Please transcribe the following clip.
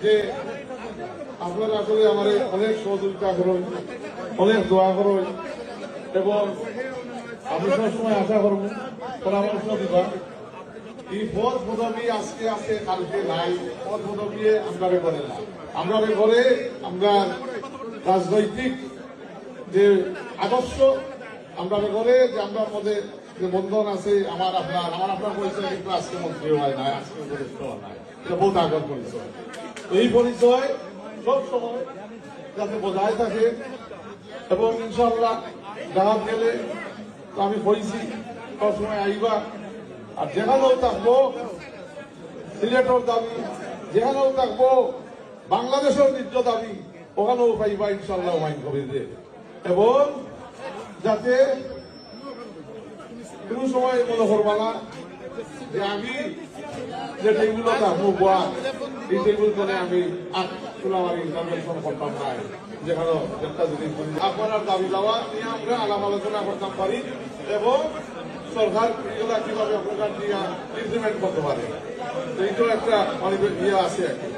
যে আপনারা আসলে আমার অনেক সহযোগিতা করুন, অনেক দোয়া করুন এবং আমি সবসময় আশা করব পরামর্শ দিবা। এই পদ পদবী আজকে আছে, কালকে নাই। পদ পদবী আমরা করে না, আমরা করে আমরা রাজনৈতিক যে আদর্শ আমরা করে যে আমরা মধ্যে যে বন্ধন আছে আমার আপনার পরিচয় কিন্তু আজকে মন্ত্রী হয় না, আজকে বরিষ্ঠ হয় না, এটা বহুত আগের পরিচয়। এই পরিচয় সব সময় যাতে বজায় থাকে এবং ইনশাল্লাহ গ্রাম গেলে আমি বলছি সবসময় আইবা, আর যেখানেও থাকবো সিলেটের দাবি, যেখানেও থাকবো বাংলাদেশের নিজ দাবি, ওখানেও পাইবা ইনশাল্লাহ মাইন করে দে। এবং যাতে কোন সময় মনে করবা না যে আমি যে টেবিল থাকবো বা এই টেবিল করে আমি তোলামারি ইন্টারভেনশন করতাম না, যেখানে একটা জিনিস আপনার দাবি দেওয়া নিয়ে আমরা আলাপ আলোচনা করতাম পারি এবং সরকার কিভাবে আপনার দিয়ে ইমপ্লিমেন্ট করতে পারে, এইটাও একটা অনেক ইয়ে আছে আর কি।